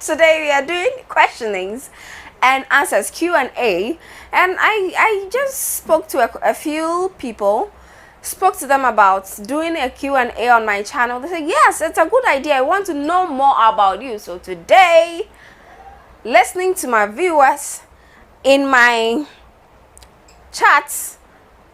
Today we are doing questionings and answers Q&A, and I just spoke to a few people, spoke to them about doing a Q&A on my channel. They said, yes, it's a good idea. I want to know more about you. So today, listening to my viewers in my chats,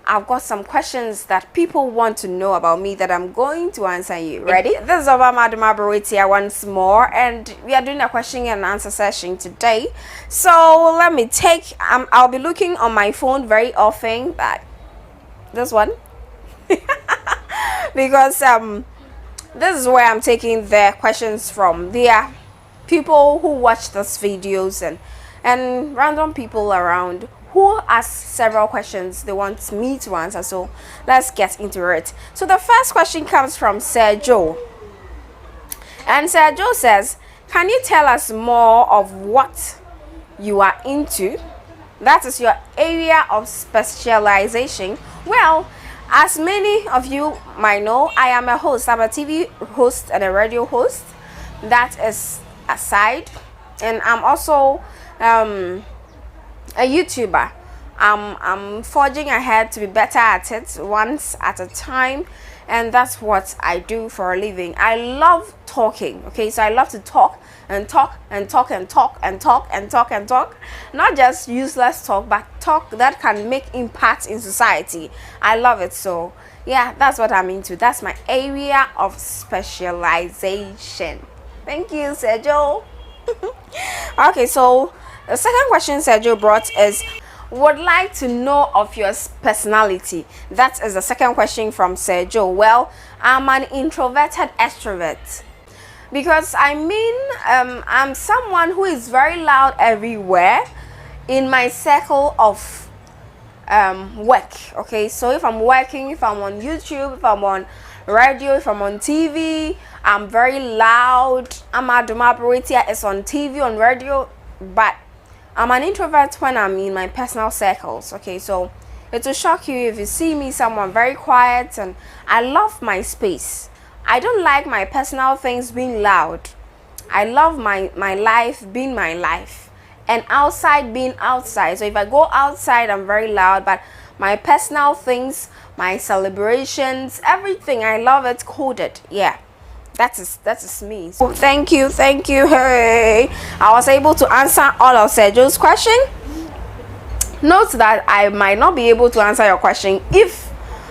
I've got some questions that people want to know about me that I'm going to answer you. Ready? This is Obama Dumabaretia once more, and we are doing a question and answer session today. So let me take, I'll be looking on my phone very often, but this one, because this is where I'm taking the questions from. There are people who watch these videos and random people around who ask several questions they want me to answer. So let's get into it. So the first question comes from Sir Joe, and Sir Joe says, can you tell us more of what you are into? That is your area of specialization. Well, as many of you might know, I am a host. I'm a TV host and a radio host. That is aside, and I'm also a YouTuber. I'm forging ahead to be better at it, once at a time, and that's what I do for a living. I love talking. Okay, so I love to talk and talk and talk and talk and talk and talk and talk. Not just useless talk, but talk that can make impact in society. I love it. So yeah, that's what I'm into. That's my area of specialization. Thank you, Sergio. Okay, so the second question Sergio brought is, would like to know of your personality. That is the second question from Sergio. Well, I'm an introverted extrovert, because I'm someone who is very loud everywhere in my circle of work. Okay, so if I'm working, if I'm on YouTube, if I'm on radio, if I'm on TV, I'm very loud. Amaduma Operator is on TV, on radio, but I'm an introvert when I'm in my personal circles. Okay, so it will shock you if you see me someone very quiet, and I love my space. I don't like my personal things being loud. I love my life being my life, and outside being outside. So if I go outside, I'm very loud, but my personal things, my celebrations, everything, I love it coded. Yeah, that is me. So thank you. Hey, I was able to answer all of Sergio's question. Note that I might not be able to answer your question if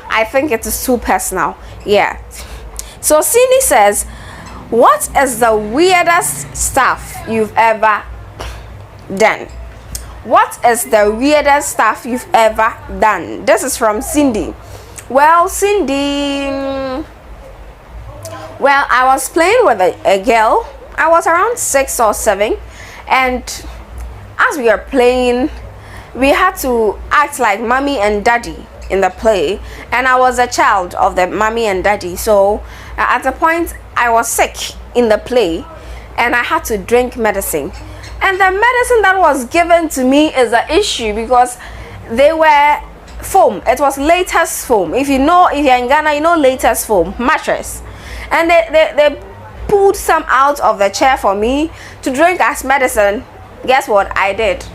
I think it is too personal. Yeah. So Cindy says, what is the weirdest stuff you've ever done? What is the weirdest stuff you've ever done? This is from Cindy. Well, Cindy, well, I was playing with a girl. I was around 6 or 7, and as we were playing, we had to act like mommy and daddy in the play, and I was a child of the mommy and daddy. So at a point, I was sick in the play, and I had to drink medicine. And the medicine that was given to me is an issue, because they were foam. It was latest foam. If you're in Ghana, you know latest foam mattress. And they pulled some out of the chair for me to drink as medicine. Guess what I did?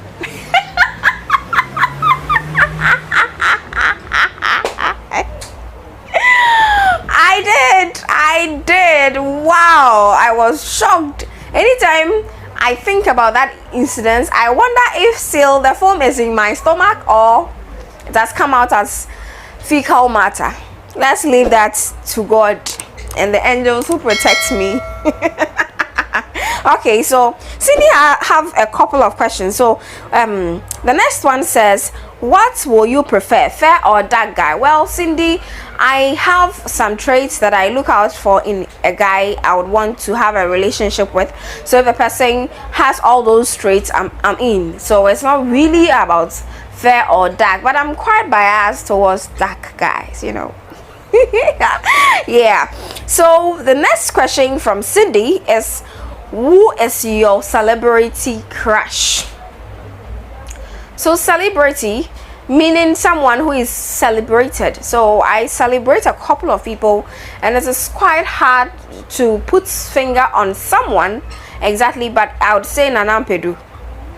I did. Wow, I was shocked. Anytime I think about that incident, I wonder if still the foam is in my stomach or it has come out as fecal matter. Let's leave that to God and the angels who protect me. Okay, so Cindy, I have a couple of questions. So the next one says, what will you prefer, fair or dark guy? Well, Cindy, I have some traits that I look out for in a guy I would want to have a relationship with. So if a person has all those traits, I'm in. So it's not really about fair or dark, but I'm quite biased towards dark guys, you know. Yeah. So the next question from Cindy is, who is your celebrity crush? So celebrity meaning someone who is celebrated. So I celebrate a couple of people, and it is quite hard to put finger on someone exactly, but I would say Nana Mpedu.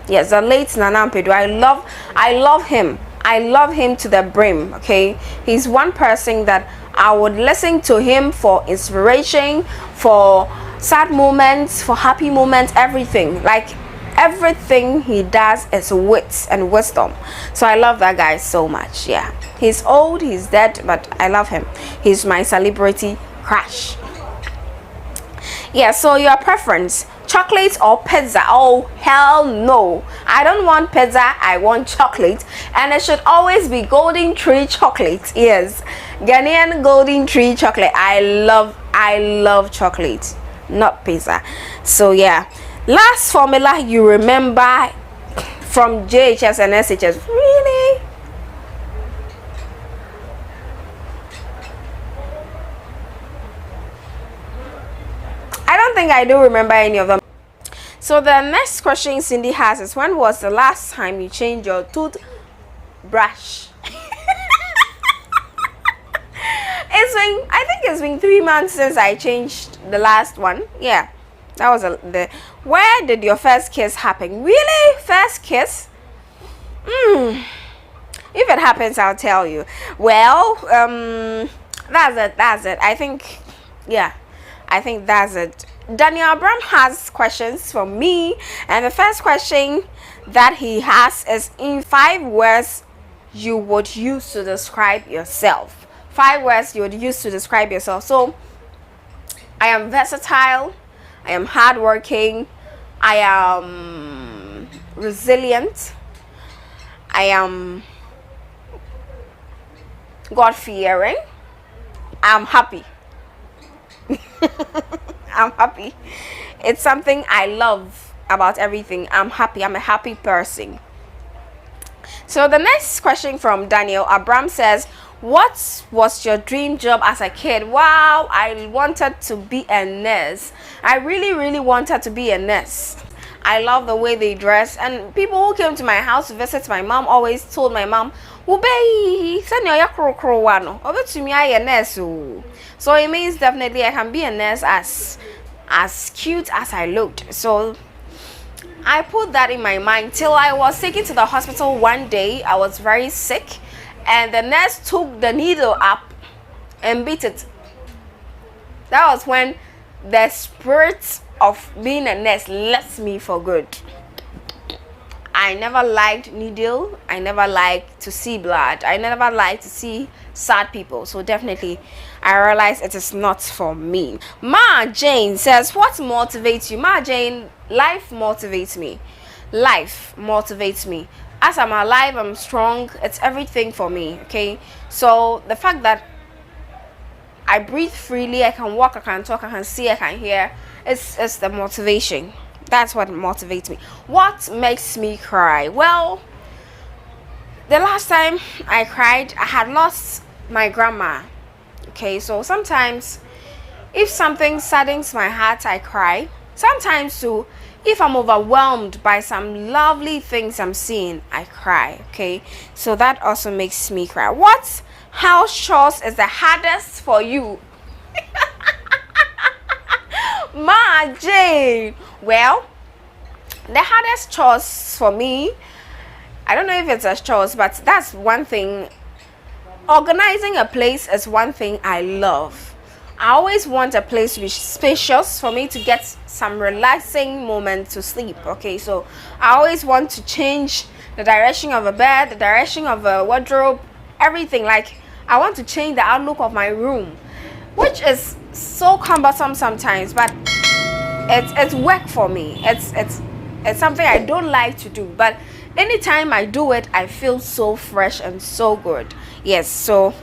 Yes, the late Nana Mpedu. I love him. I love him to the brim. Okay, he's one person that I would listen to him for inspiration, for sad moments, for happy moments, everything. Like everything he does is wit and wisdom. So I love that guy so much. Yeah, he's old, he's dead, but I love him. He's my celebrity crush. Yeah, so your preference, chocolate or pizza? Oh hell no, I don't want pizza, I want chocolate, and it should always be Golden Tree chocolate. Yes, Ghanaian Golden Tree chocolate. I love chocolate, not pizza. So yeah, last formula you remember from JHS and SHS? Really? I don't think I do remember any of them. So the next question Cindy has is, when was the last time you changed your toothbrush? I think it's been 3 months since I changed the last one. Yeah, that was where did your first kiss happen? Really? First kiss? If it happens, I'll tell you. Well, that's it. I think, yeah, I think that's it. Daniel Abram has questions for me, and the first question that he has is, in 5 words you would use to describe yourself. 5 words you would use to describe yourself. So I am versatile, I am hardworking, I am resilient, I am God-fearing, I'm happy. I'm happy. It's something I love about everything. I'm happy. I'm a happy person. So the next question from Daniel Abram says, what was your dream job as a kid? Wow, I wanted to be a nurse. I really wanted to be a nurse. I love the way they dress, and people who came to my house to visit my mom always told my mom, so it means definitely I can be a nurse as cute as I looked. So I put that in my mind till I was taken to the hospital one day. I was very sick, and the nurse took the needle up and beat it. That was when the spirit of being a nurse left me for good. I never liked needle. I never liked to see blood. I never liked to see sad people. So definitely I realized it is not for me. Ma Jane says, what motivates you? Ma Jane, life motivates me. Life motivates me. As I'm alive, I'm strong. It's everything for me. Okay, so the fact that I breathe freely, I can walk, I can talk, I can see, I can hear, it's the motivation. That's what motivates me. What makes me cry? Well, the last time I cried, I had lost my grandma. Okay, so sometimes if something saddens my heart, I cry. Sometimes too, if I'm overwhelmed by some lovely things I'm seeing, I cry. Okay, so that also makes me cry. What house chores is the hardest for you? Ma Jane. Well, the hardest chores for me, I don't know if it's a chores, but that's one thing. Organizing a place is one thing I love. I always want a place to be spacious for me to get some relaxing moment to sleep. Okay, so I always want to change the direction of a bed, the direction of a wardrobe, everything. Like, I want to change the outlook of my room, which is so cumbersome sometimes, but it's work for me. It's something I don't like to do, but anytime I do it, I feel so fresh and so good. Yes, so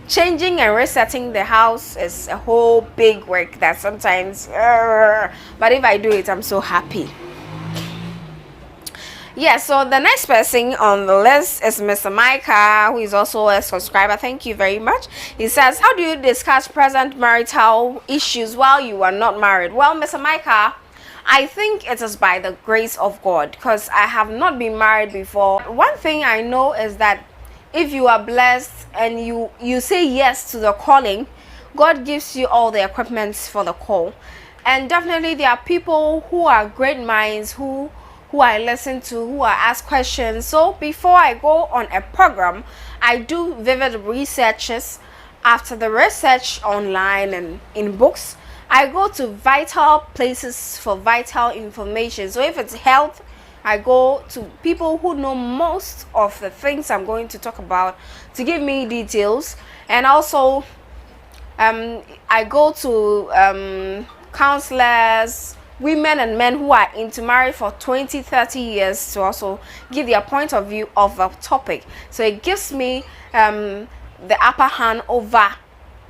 changing and resetting the house is a whole big work that sometimes, but if I do it, I'm so happy. Yeah, so the next person on the list is Mr. Micah, who is also a subscriber. Thank you very much. He says, how do you discuss present marital issues while you are not married? Well, Mr. Micah, I think it is by the grace of God, because I have not been married before. One thing I know is that if you are blessed and you say yes to the calling God gives you all the equipments for the call. And definitely there are people who are great minds who I listen to, who I ask questions. So before I go on a program, I do vivid researches. After the research online and in books, I go to vital places for vital information. So if it's health, I go to people who know most of the things I'm going to talk about to give me details. And also I go to counselors, women and men who are into marriage for 20-30 years to also give their point of view of the topic. So it gives me the upper hand over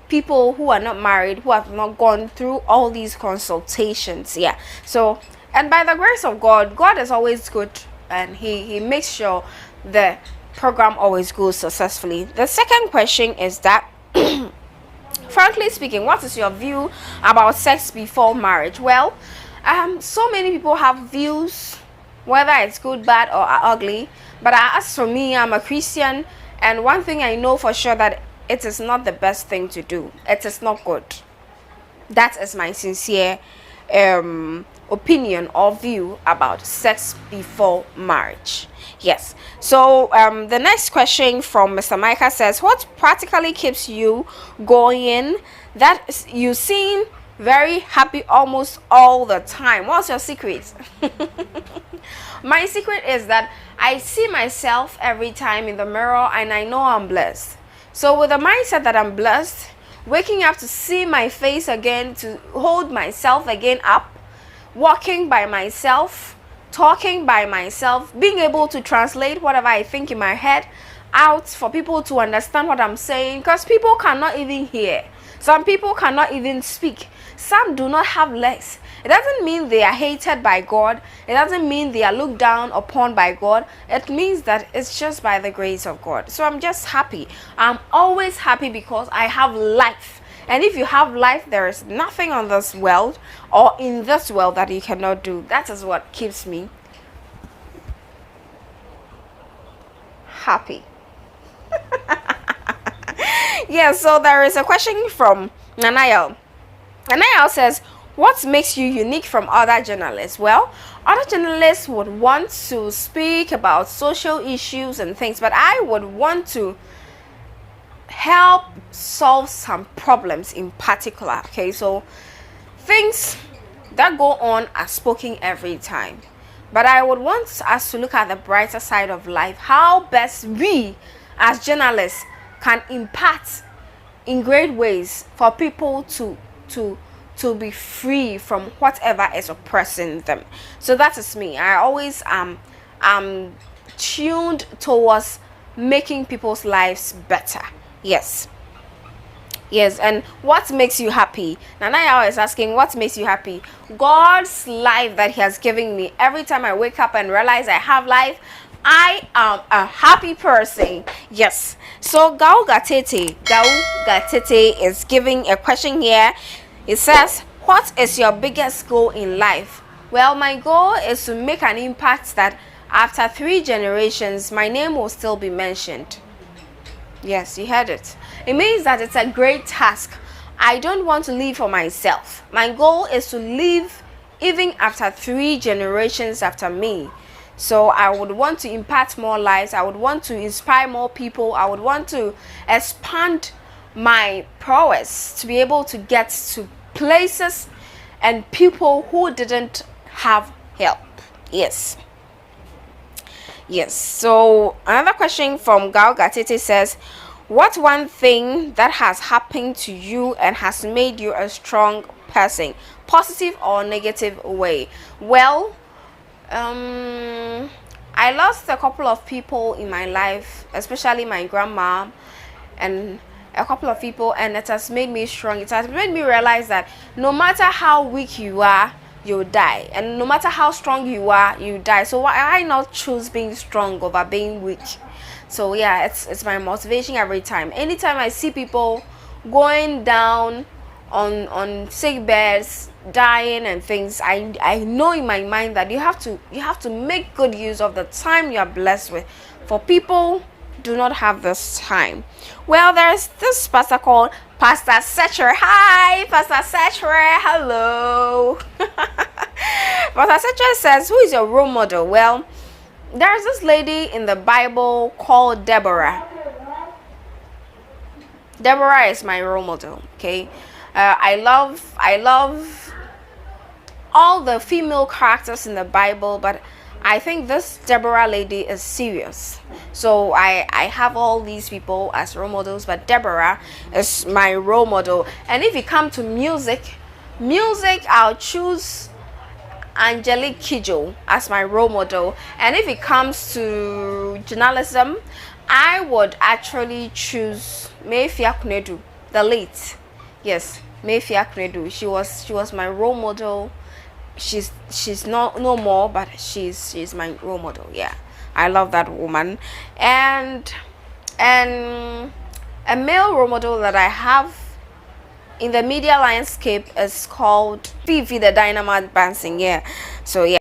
people who are not married, who have not gone through all these consultations. Yeah. So, and by the grace of God, God is always good, and he makes sure the program always goes successfully. The second question is that frankly speaking, what is your view about sex before marriage? Well, so many people have views, whether it's good, bad, or ugly. But as for me, I'm a Christian, and one thing I know for sure, that it is not the best thing to do. It is not good. That is my sincere opinion or view about sex before marriage. Yes. So the next question from Mr. Micah says, what practically keeps you going, that you seem very happy almost all the time? What's your secret? My secret is that I see myself every time in the mirror and I know I'm blessed. So with the mindset that I'm blessed, waking up to see my face again, to hold myself again up, walking by myself, talking by myself, being able to translate whatever I think in my head out for people to understand what I'm saying, because people cannot even hear. Some people cannot even speak. Some do not have legs. It doesn't mean they are hated by God. It doesn't mean they are looked down upon by God. It means that it's just by the grace of God. So I'm just happy. I'm always happy because I have life. And if you have life, there is nothing on this world or in this world that you cannot do. That is what keeps me happy. Yeah, so there is a question from Nanayel. Nanayel says, what makes you unique from other journalists? Well, other journalists would want to speak about social issues and things, but I would want to help solve some problems in particular. Okay, so things that go on are spoken every time, but I would want us to look at the brighter side of life, how best we as journalists can impact in great ways for people to be free from whatever is oppressing them. So that is me. I always am tuned towards making people's lives better. Yes. And what makes you happy? Nanaya is asking, what makes you happy? God's life that he has given me. Every time I wake up and realize I have life, I am a happy person. Yes. So Gau Gatete is giving a question here. It says, what is your biggest goal in life? Well, my goal is to make an impact that after 3 generations, my name will still be mentioned. Yes, you heard it. It means that it's a great task. I don't want to live for myself. My goal is to live even after 3 generations after me. So I would want to impact more lives. I would want to inspire more people. I would want to expand my prowess to be able to get to places and people who didn't have help. Yes. So another question from Gal Gatete says, what one thing that has happened to you and has made you a strong person, positive or negative way? Well, I lost a couple of people in my life, especially my grandma and a couple of people, and it has made me strong. It has made me realize that no matter how weak you are, you die, and no matter how strong you are, you die. So why not choose being strong over being weak? So yeah, it's my motivation every time. Anytime I see people going down on sick beds, dying and things, I know in my mind that you have to make good use of the time you are blessed with for people do not have this time. Well, there's this pastor called Pastor Setcher. Hi, Pastor Setcher. Hello. Pastor Setcher says, who is your role model? Well, there's this lady in the Bible called Deborah. Deborah is my role model. Okay, I love all the female characters in the Bible, but I think this Deborah lady is serious. So I have all these people as role models, but Deborah is my role model. And if you come to music, I'll choose Angelique Kidjo as my role model. And if it comes to journalism, I would actually choose Mayfia Kunedu, the late. Yes, Mayfia Kunedu. She was my role model. She's not no more, but she's my role model. Yeah, I love that woman. And a male role model that I have in the media landscape is called Fifi the Dynamite Dancing. Yeah, so yeah.